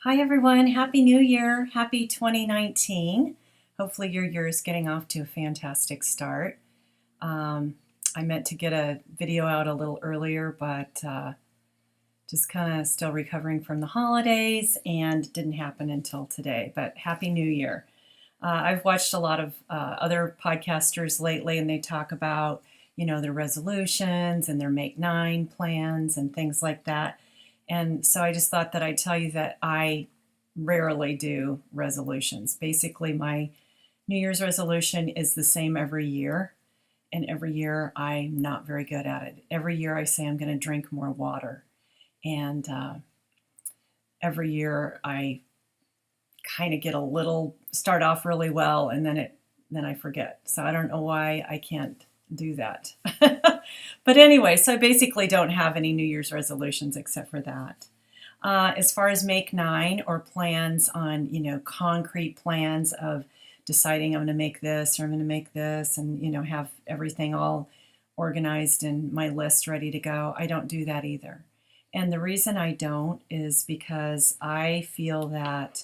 Hi everyone, Happy New Year, Happy 2019. Hopefully your year is getting off to a fantastic start. Um, I meant to get a video out a little earlier, but just kind of still recovering from the holidays and didn't happen until today, but Happy New Year. I've watched a lot of other podcasters lately and they talk about, their resolutions and their Make 9 plans and things like that. And so I just thought that I'd tell you that I rarely do resolutions. Basically, my New Year's resolution is the same every year. And every year I'm not very good at it. Every year I say I'm going to drink more water. And every year I kind of get start off really well and then I forget. So I don't know why I can't do that. But anyway, so I basically don't have any New Year's resolutions except for that. As far as Make 9 or plans on, concrete plans of deciding I'm going to make this or I'm going to make this and, have everything all organized and my list ready to go, I don't do that either. And the reason I don't is because I feel that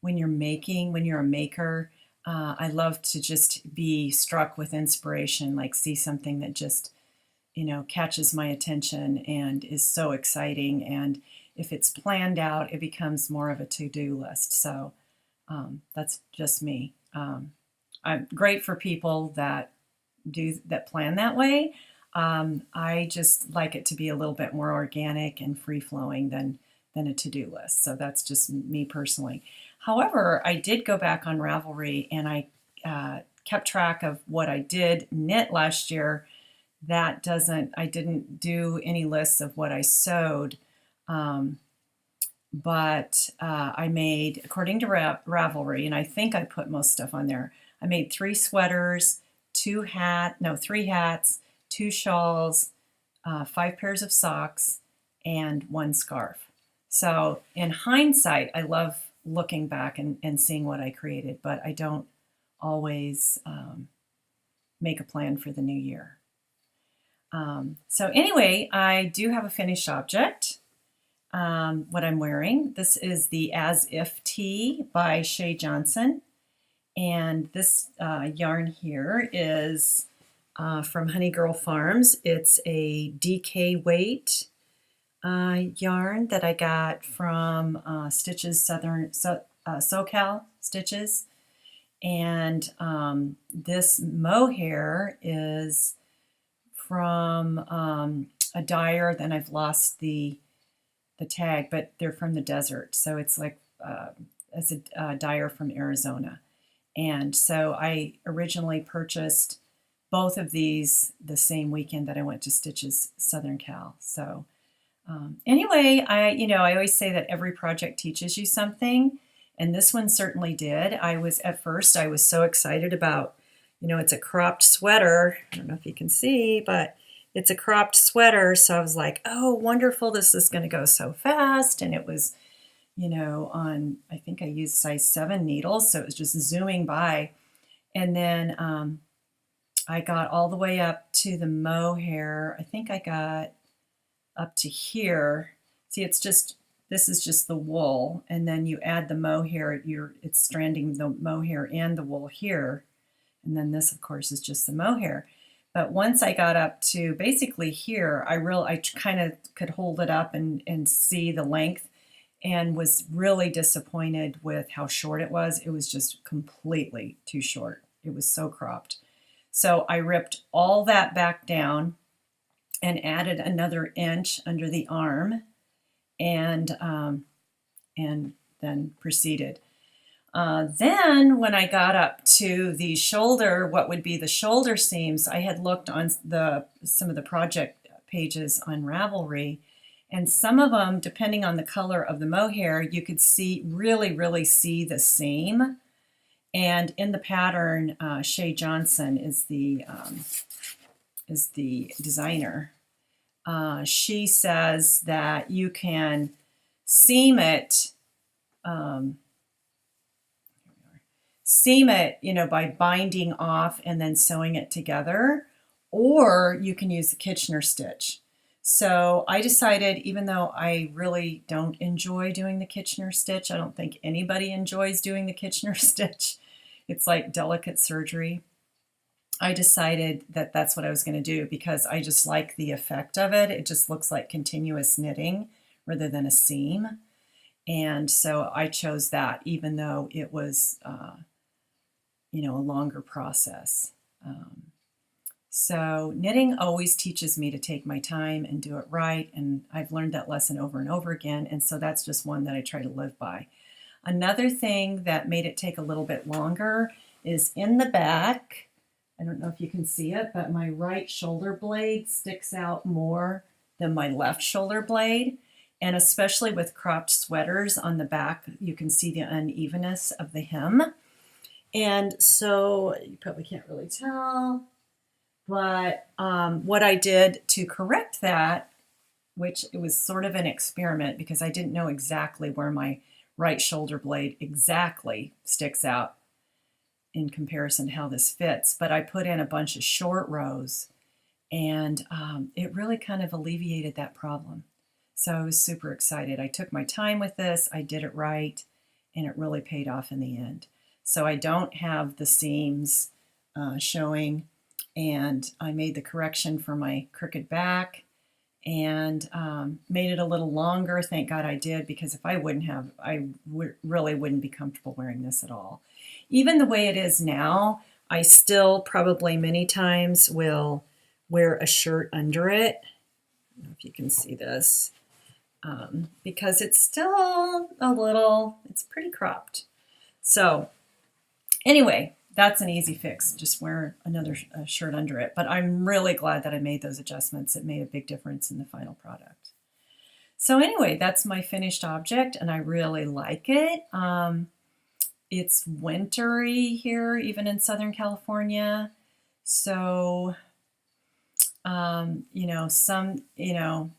when you're a maker, I love to just be struck with inspiration, like see something that just, catches my attention and is so exciting. And if it's planned out, it becomes more of a to-do list. So that's just me. I'm great for people that plan that way. I just like it to be a little bit more organic and free-flowing than a to-do list. So that's just me personally. However, I did go back on Ravelry and I kept track of what I did knit last year. I didn't do any lists of what I sewed, but I made, according to Ravelry, and I think I put most stuff on there, I made 3 sweaters, 3 hats, 2 shawls, 5 pairs of socks, and 1 scarf. So in hindsight, I love looking back and seeing what I created, but I don't always make a plan for the new year. So anyway, I do have a finished object, what I'm wearing. This is the As If Tee by Shay Johnson. And this yarn here is from Honey Girl Farms. It's a DK weight yarn that I got from Stitches SoCal Stitches. And this mohair is from a dyer. Then I've lost the tag, but they're from the desert. So it's like it's a dyer from Arizona. And so I originally purchased both of these the same weekend that I went to Stitches Southern Cal. So anyway, I always say that every project teaches you something, and this one certainly did. At first I was so excited about, it's a cropped sweater. I don't know if you can see, but it's a cropped sweater. So I was like, oh, wonderful, this is going to go so fast. And it was, I think I used size 7 needles, so it was just zooming by. And then I got all the way up to the mohair. I think I got up to here. See, this is just the wool, and then you add the mohair. It's stranding the mohair and the wool here, and then this, of course, is just the mohair. But once I got up to basically here, I kind of could hold it up and see the length, and was really disappointed with how short it was. It was just completely too short. It was so cropped. So I ripped all that back down and added another inch under the arm, and then proceeded. Then when I got up to the shoulder, what would be the shoulder seams, I had looked on some of the project pages on Ravelry, and some of them, depending on the color of the mohair, you could really see the seam. And in the pattern, Shay Johnson is the designer. She says that you can seam it, by binding off and then sewing it together, or you can use the Kitchener stitch. So I decided, even though I really don't enjoy doing the Kitchener stitch, I don't think anybody enjoys doing the Kitchener stitch. It's like delicate surgery. I decided that that's what I was going to do because I just like the effect of it. It just looks like continuous knitting rather than a seam. And so I chose that, even though it was, a longer process. So knitting always teaches me to take my time and do it right. And I've learned that lesson over and over again. And so that's just one that I try to live by. Another thing that made it take a little bit longer is in the back. I don't know if you can see it, but my right shoulder blade sticks out more than my left shoulder blade. And especially with cropped sweaters on the back, you can see the unevenness of the hem. And so you probably can't really tell, but what I did to correct that, which it was sort of an experiment because I didn't know exactly where my right shoulder blade exactly sticks out in comparison to how this fits, but I put in a bunch of short rows, and it really kind of alleviated that problem. So I was super excited. I took my time with this, I did it right, and it really paid off in the end. So I don't have the seams showing, and I made the correction for my crooked back and made it a little longer. Thank God I did, because if I wouldn't have, I really wouldn't be comfortable wearing this at all. Even the way it is now, I still probably many times will wear a shirt under it. I don't know if you can see this, because it's still a little, it's pretty cropped. So anyway, that's an easy fix. Just wear another shirt under it. But I'm really glad that I made those adjustments. It made a big difference in the final product. So anyway, that's my finished object, and I really like it. It's wintry here, even in Southern California. So,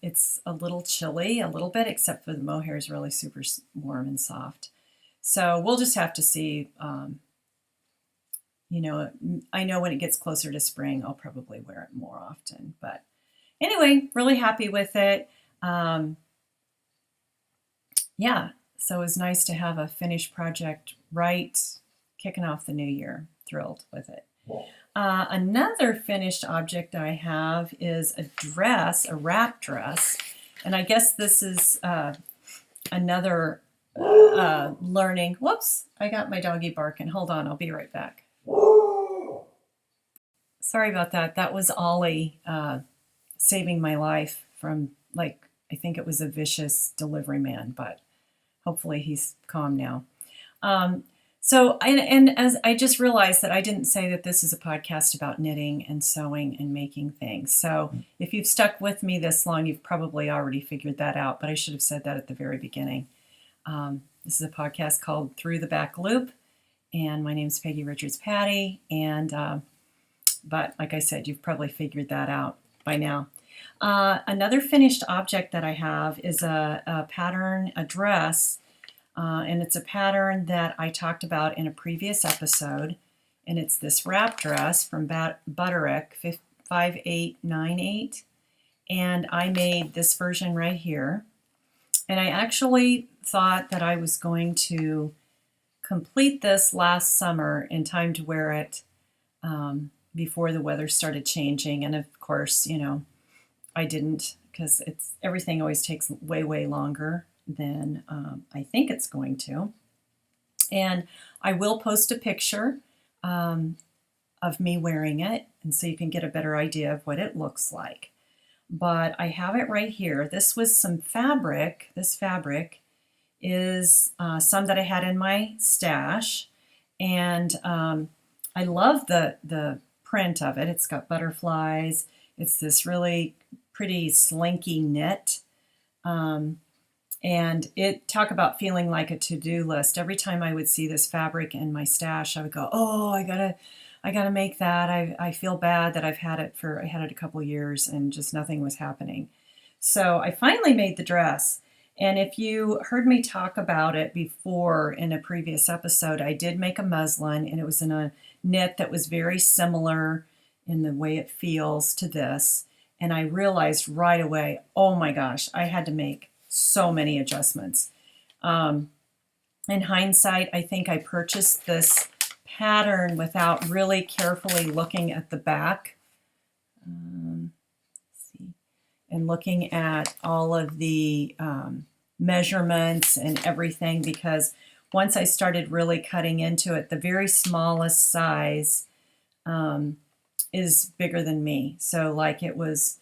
it's a little chilly, a little bit, except for the mohair is really super warm and soft. So we'll just have to see. I know when it gets closer to spring, I'll probably wear it more often. But anyway, really happy with it. Yeah, so it was nice to have a finished project right, kicking off the new year. Thrilled with it. Another finished object I have is a dress, a wrap dress. And I guess this is another learning. Whoops, I got my doggy barking. Hold on, I'll be right back. Sorry about that. That was Ollie saving my life from, I think it was a vicious delivery man, but hopefully he's calm now. As I just realized that I didn't say that this is a podcast about knitting and sewing and making things. So if you've stuck with me this long, you've probably already figured that out, but I should have said that at the very beginning. This is a podcast called Through the Back Loop, and my name's Peggy Richards Patty, but like I said, you've probably figured that out by now. Another finished object that I have is a pattern, a dress, and it's a pattern that I talked about in a previous episode, and it's this wrap dress from Butterick 5898, and I made this version right here, and I actually thought that I was going to complete this last summer in time to wear it before the weather started changing, and of course, I didn't, because everything always takes way longer than I think it's going to. And I will post a picture of me wearing it, and so you can get a better idea of what it looks like. But I have it right here. This was some fabric. This fabric is some that I had in my stash, and I love the print of it. It's got butterflies. It's this really pretty slinky knit. And it talk about feeling like a to-do list. Every time I would see this fabric in my stash, I would go, oh, I gotta make that. I feel bad that I had it a couple years and just nothing was happening. So I finally made the dress. And if you heard me talk about it before in a previous episode, I did make a muslin, and it was in a knit that was very similar in the way it feels to this. And I realized right away, oh my gosh, I had to make so many adjustments. In hindsight, I think I purchased this pattern without really carefully looking at the back. See, and looking at all of the measurements and everything, because once I started really cutting into it, the very smallest size is bigger than me. So like it was,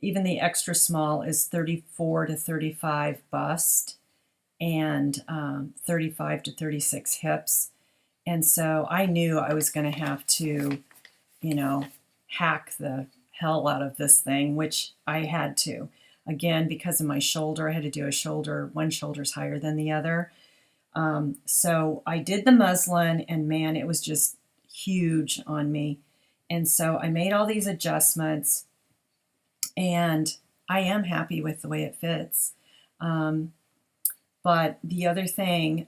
even the extra small is 34 to 35 bust and 35 to 36 hips. And so I knew I was going to have to, you know, hack the hell out of this thing, which I had to. Again, because of my shoulder, I had to do a shoulder, one shoulder's higher than the other. So I did the muslin, and man, it was just huge on me. And so I made all these adjustments, and I am happy with the way it fits. But the other thing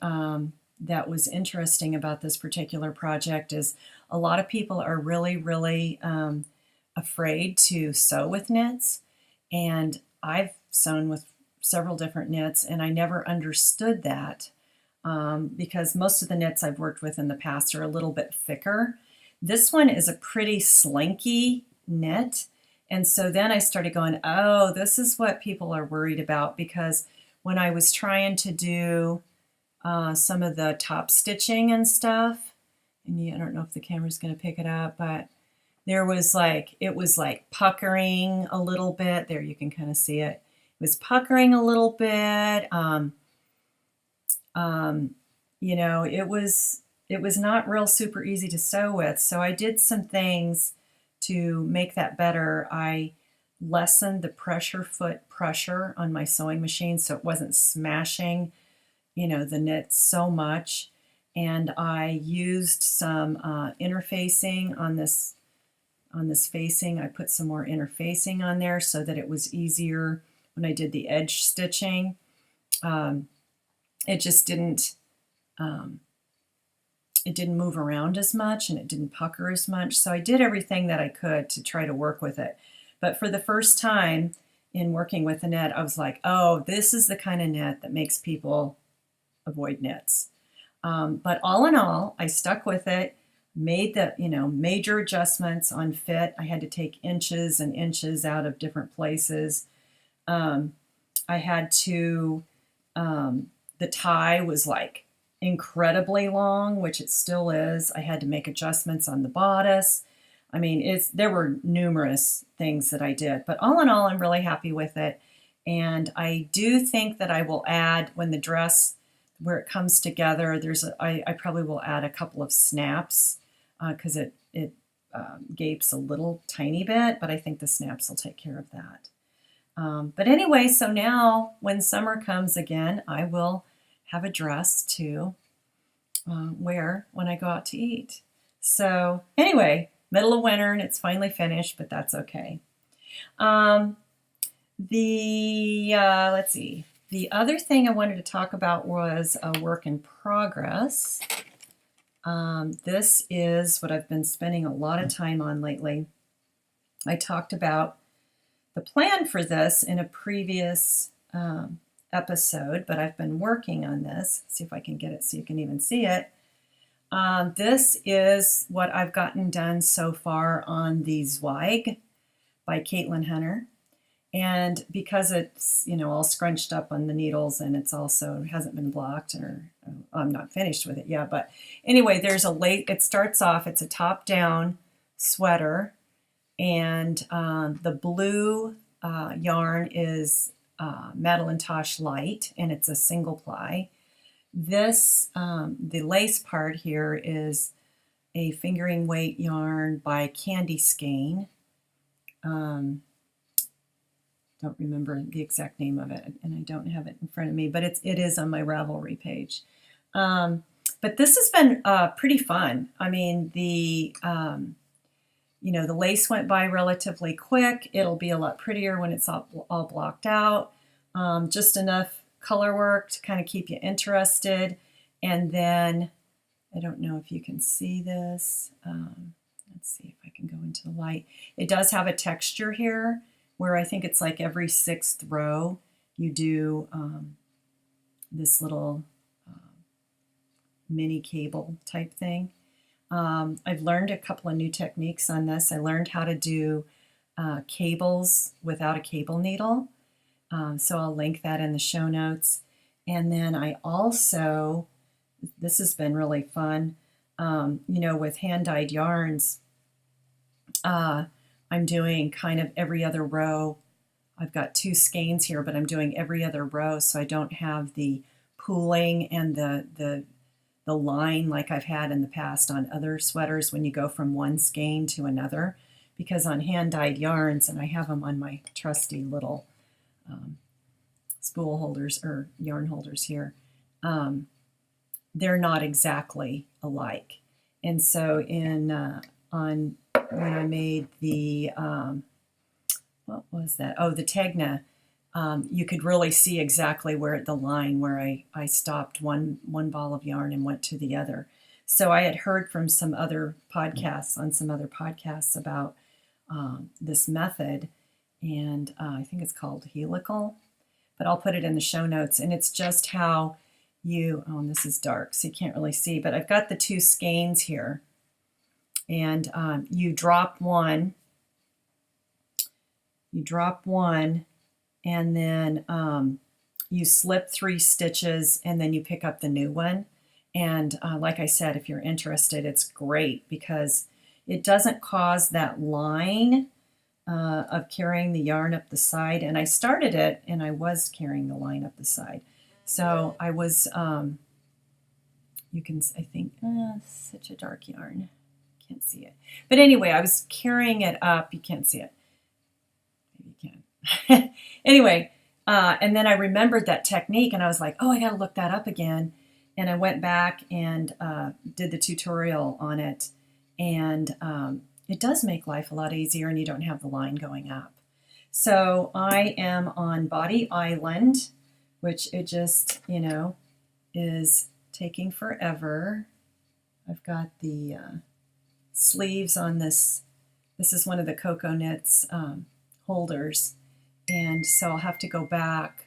that was interesting about this particular project is a lot of people are really, really afraid to sew with knits. And I've sewn with several different knits, and I never understood that because most of the knits I've worked with in the past are a little bit thicker. This one is a pretty slinky knit. And so then I started going, oh, this is what people are worried about, because when I was trying to do some of the top stitching and stuff, and I don't know if the camera's going to pick it up, but there was like, it was like puckering a little bit. There, you can kind of see it. It was puckering a little bit. You know, it was not real super easy to sew with. So I did some things to make that better. I lessened the foot pressure on my sewing machine so it wasn't smashing, you know, the knit so much. And I used some interfacing on this facing. I put some more interfacing on there so that it was easier when I did the edge stitching. It just didn't move around as much, and it didn't pucker as much. So I did everything that I could to try to work with it. But for the first time in working with a knit, I was like, oh, this is the kind of knit that makes people avoid knits. But all in all, I stuck with it, made the, you know, major adjustments on fit. I had to take inches and inches out of different places. I had to, the tie was like incredibly long, which it still is. I had to make adjustments on the bodice. I mean, there were numerous things that I did, but all in all, I'm really happy with it. And I do think that I will add, when the dress, where it comes together, I probably will add a couple of snaps because it gapes a little tiny bit, but I think the snaps will take care of that. But anyway, so now when summer comes again, I will have a dress to wear when I go out to eat. So anyway, middle of winter, and it's finally finished, but that's okay. Let's see. The other thing I wanted to talk about was a work in progress. This is what I've been spending a lot of time on lately. I talked about the plan for this in a previous episode, but I've been working on this. See if I can get it so you can even see it. This is what I've gotten done so far on the Zweig by Caitlin Hunter. And because it's, you know, all scrunched up on the needles, and it's also hasn't been blocked, or I'm not finished with it yet. But anyway, it starts off, it's a top-down sweater, and the blue yarn is Madeline Tosh Light, and it's a single ply. This, the lace part here is a fingering weight yarn by Candy Skein. Don't remember the exact name of it, and I don't have it in front of me, but it is on my Ravelry page. But this has been pretty fun. I mean, the lace went by relatively quick. It'll be a lot prettier when it's all blocked out. Just enough color work to kind of keep you interested. And then, I don't know if you can see this. Let's see if I can go into the light. It does have a texture here. where I think it's like every 6th row you do this little mini cable type thing. I've learned a couple of new techniques on this. I learned how to do cables without a cable needle. So I'll link that in the show notes. And then I also, this has been really fun, with hand-dyed yarns, I'm doing kind of every other row. I've got 2 skeins here, but I'm doing every other row so I don't have the pooling and the line like I've had in the past on other sweaters when you go from one skein to another. Because on hand-dyed yarns, and I have them on my trusty little spool holders or yarn holders here, they're not exactly alike. And so when I made the, what was that? Oh, the Tegna, you could really see exactly where the line where I stopped one ball of yarn and went to the other. So I had heard from some other podcasts, about this method, and I think it's called helical, but I'll put it in the show notes. And it's just how and this is dark, so you can't really see, but I've got the 2 skeins here, and you drop one, and then you slip 3 stitches, and then you pick up the new one. And like I said, if you're interested, it's great because it doesn't cause that line of carrying the yarn up the side. And I started it, and I was carrying the line up the side. So I was, you can, I think, such a dark yarn. Can't see it. But anyway, I was carrying it up. You can't see it. Maybe you can. Anyway, and then I remembered that technique, and I was like, oh, I got to look that up again. And I went back and did the tutorial on it. And it does make life a lot easier, and you don't have the line going up. So I am on Body Island, which it just, is taking forever. I've got the sleeves on this. This is one of the Cocoa Knits holders. And so I'll have to go back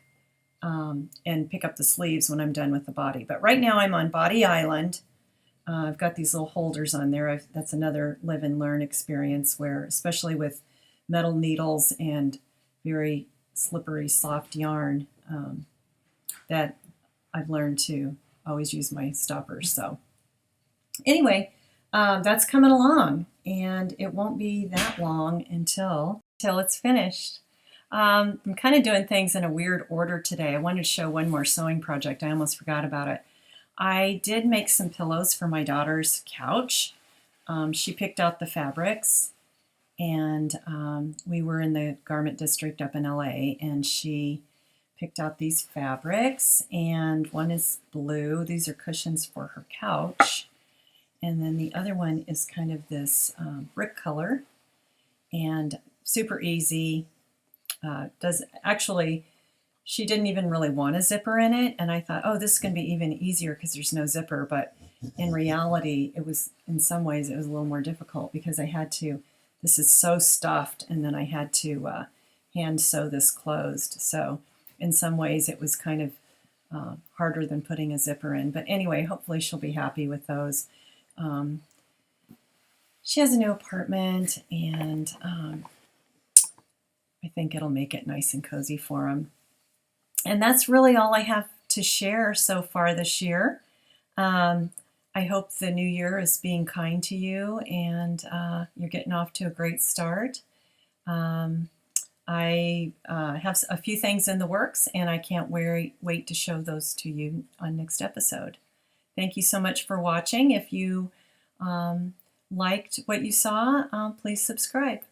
and pick up the sleeves when I'm done with the body. But right now I'm on Body Island. I've got these little holders on there. That's another live and learn experience where, especially with metal needles and very slippery, soft yarn, that I've learned to always use my stoppers. So anyway, that's coming along, and it won't be that long until it's finished. I'm kind of doing things in a weird order today. I wanted to show one more sewing project. I almost forgot about it. I did make some pillows for my daughter's couch. She picked out the fabrics, and we were in the garment district up in LA, and she picked out these fabrics, and one is blue. These are cushions for her couch. And then the other one is kind of this brick color, and super easy. She didn't even really want a zipper in it, and I thought, oh, this is going to be even easier because there's no zipper. But in reality, in some ways, it was a little more difficult because this is so stuffed, and then I had to hand sew this closed. So in some ways, it was kind of harder than putting a zipper in. But anyway, hopefully she'll be happy with those. She has a new apartment, and I think it'll make it nice and cozy for him. And that's really all I have to share so far this year. I hope the new year is being kind to you, and you're getting off to a great start. I have a few things in the works, and I can't wait to show those to you on next episode. Thank you so much for watching. If you liked what you saw, please subscribe.